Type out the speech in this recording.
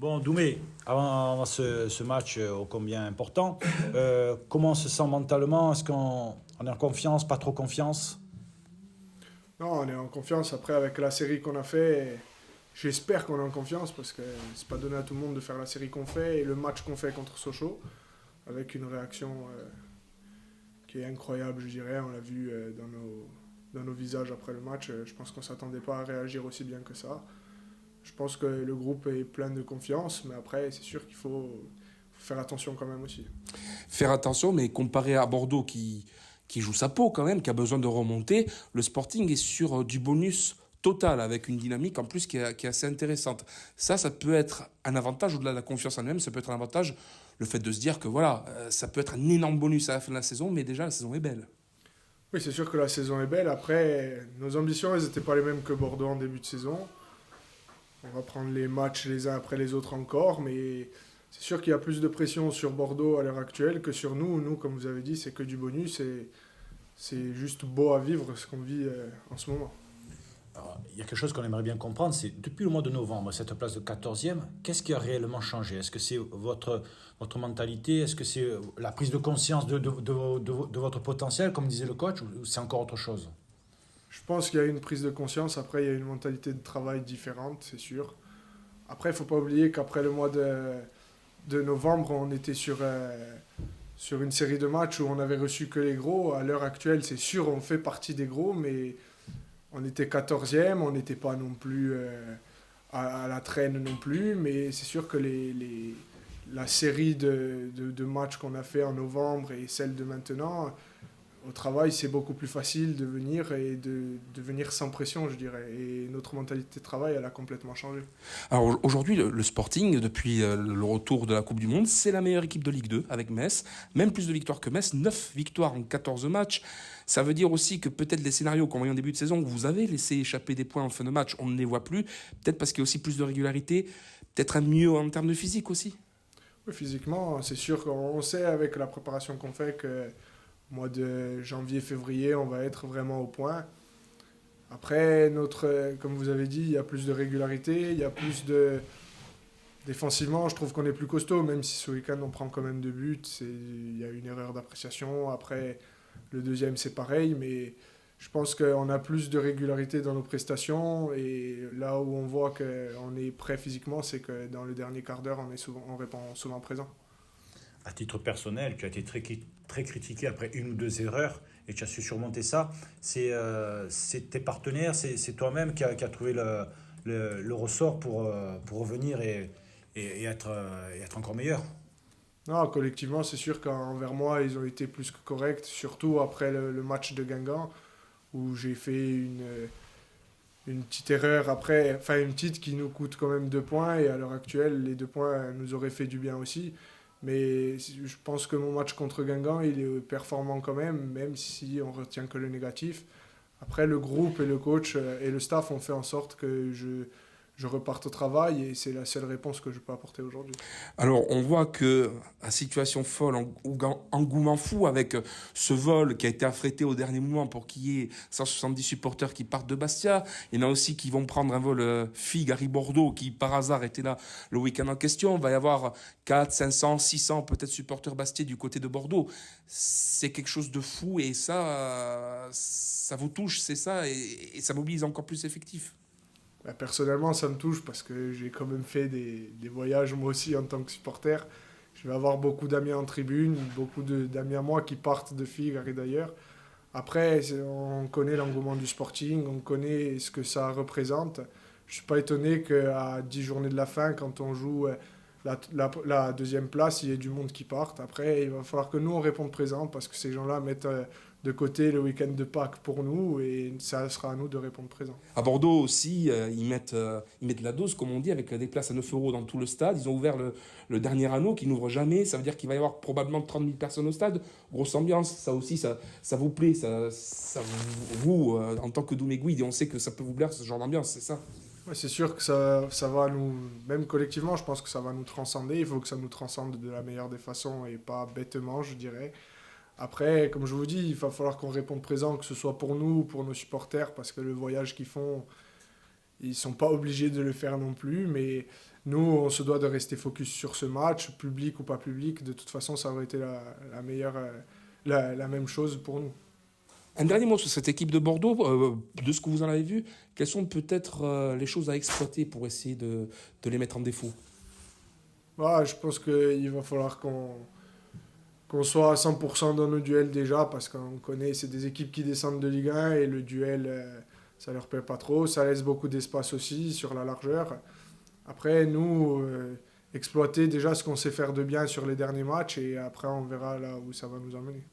Bon, Doumé, avant ce match ô combien important, comment on se sent mentalement? Est-ce qu'on est en confiance, pas trop confiance? Non, on est en confiance. Après, avec la série qu'on a fait, j'espère qu'on est en confiance parce que c'est pas donné à tout le monde de faire la série qu'on fait et le match qu'on fait contre Sochaux avec une réaction qui est incroyable, je dirais. On l'a vu dans nos visages après le match. Je pense qu'on s'attendait pas à réagir aussi bien que ça. Je pense que le groupe est plein de confiance, mais après, c'est sûr qu'il faut faire attention quand même aussi. Faire attention, mais comparé à Bordeaux qui joue sa peau quand même, qui a besoin de remonter, le Sporting est sur du bonus total avec une dynamique en plus qui est assez intéressante. Ça peut être un avantage au-delà de la confiance en lui-même, ça peut être un avantage le fait de se dire que voilà, ça peut être un énorme bonus à la fin de la saison, mais déjà la saison est belle. Oui, c'est sûr que la saison est belle. Après, nos ambitions, elles n'étaient pas les mêmes que Bordeaux en début de saison. On va prendre les matchs les uns après les autres encore, mais c'est sûr qu'il y a plus de pression sur Bordeaux à l'heure actuelle que sur nous. Nous, comme vous avez dit, c'est que du bonus et c'est juste beau à vivre ce qu'on vit en ce moment. Alors, il y a quelque chose qu'on aimerait bien comprendre, c'est depuis le mois de novembre, cette place de 14e, qu'est-ce qui a réellement changé? Est-ce que c'est votre mentalité? Est-ce que c'est la prise de conscience de votre potentiel, comme disait le coach, ou c'est encore autre chose? Je pense qu'il y a une prise de conscience. Après, il y a une mentalité de travail différente, c'est sûr. Après, il ne faut pas oublier qu'après le mois de novembre, on était sur une série de matchs où on avait reçu que les gros. À l'heure actuelle, c'est sûr, on fait partie des gros, mais on était 14e, on n'était pas non plus à la traîne non plus. Mais c'est sûr que la série de matchs qu'on a fait en novembre et celle de maintenant, au travail, c'est beaucoup plus facile de venir et de venir sans pression, je dirais. Et notre mentalité de travail, elle a complètement changé. Alors aujourd'hui, le Sporting, depuis le retour de la Coupe du Monde, c'est la meilleure équipe de Ligue 2 avec Metz. Même plus de victoires que Metz, 9 victoires en 14 matchs. Ça veut dire aussi que peut-être les scénarios qu'on voyait en début de saison, où vous avez laissé échapper des points en fin de match, on ne les voit plus. Peut-être parce qu'il y a aussi plus de régularité, peut-être un mieux en termes de physique aussi. Oui, physiquement, c'est sûr qu'on sait avec la préparation qu'on fait que mois de janvier, février, on va être vraiment au point. Après, comme vous avez dit, il y a plus de régularité, il y a plus de... Défensivement, je trouve qu'on est plus costaud, même si ce week-end on prend quand même 2 buts. Il y a une erreur d'appréciation. Après, le deuxième, c'est pareil, mais je pense qu'on a plus de régularité dans nos prestations. Et là où on voit qu'on est prêt physiquement, c'est que dans le dernier quart d'heure, on répond souvent présent. À titre personnel, tu as été très critiqué après une ou deux erreurs et tu as su surmonter ça. C'est tes partenaires, c'est toi-même qui a trouvé le ressort pour revenir et être encore meilleur. Non, collectivement, c'est sûr qu'envers moi, ils ont été plus que corrects, surtout après le match de Guingamp, où j'ai fait une petite erreur après, enfin une petite qui nous coûte quand même 2 points, et à l'heure actuelle, les 2 points nous auraient fait du bien aussi. Mais je pense que mon match contre Guingamp, il est performant quand même si on retient que le négatif. Après, le groupe et le coach et le staff ont fait en sorte que je reparte au travail, et c'est la seule réponse que je peux apporter aujourd'hui. Alors, on voit que la situation folle, engouement fou avec ce vol qui a été affrété au dernier moment pour qu'il y ait 170 supporters qui partent de Bastia. Il y en a aussi qui vont prendre un vol Gary-Bordeaux qui, par hasard, était là le week-end en question. Il va y avoir 4, 500, 600 peut-être supporters bastiais du côté de Bordeaux. C'est quelque chose de fou et ça vous touche, c'est ça, et ça mobilise encore plus effectif. Bah, personnellement, ça me touche parce que j'ai quand même fait des voyages moi aussi en tant que supporter. Je vais avoir beaucoup d'amis en tribune, beaucoup d'amis à moi qui partent de Figaro et d'ailleurs. Après, on connaît l'engouement du Sporting, on connaît ce que ça représente. Je ne suis pas étonné qu'à 10 journées de la fin, quand on joue la deuxième place, il y ait du monde qui parte. Après, il va falloir que nous, on réponde présent parce que ces gens-là mettent de côté le week-end de Pâques pour nous et ça sera à nous de répondre présent. À Bordeaux aussi, ils mettent la dose, comme on dit, avec des places à 9 euros dans tout le stade. Ils ont ouvert le dernier anneau qui n'ouvre jamais. Ça veut dire qu'il va y avoir probablement 30 000 personnes au stade. Grosse ambiance. Ça aussi, ça vous plaît. Vous, en tant que Doumé-Guide, on sait que ça peut vous plaire ce genre d'ambiance, c'est ça? Ouais, c'est sûr que ça va nous, même collectivement, je pense que ça va nous transcender. Il faut que ça nous transcende de la meilleure des façons et pas bêtement, je dirais. Après, comme je vous dis, il va falloir qu'on réponde présent, que ce soit pour nous ou pour nos supporters, parce que le voyage qu'ils font, ils sont pas obligés de le faire non plus. Mais Nous, on se doit de rester focus sur ce match, public ou pas public. De toute façon, ça aurait été la meilleure, la même chose pour nous. Un dernier mot sur cette équipe de Bordeaux, de ce que vous en avez vu, quelles sont peut-être les choses à exploiter pour essayer de les mettre en défaut? Voilà, je pense qu'il va falloir qu'on soit à 100% dans nos duels déjà, parce qu'on connaît, c'est des équipes qui descendent de Ligue 1 et le duel, ça leur plaît pas trop. Ça laisse beaucoup d'espace aussi sur la largeur. Après, nous, exploiter déjà ce qu'on sait faire de bien sur les derniers matchs et après, on verra là où ça va nous emmener.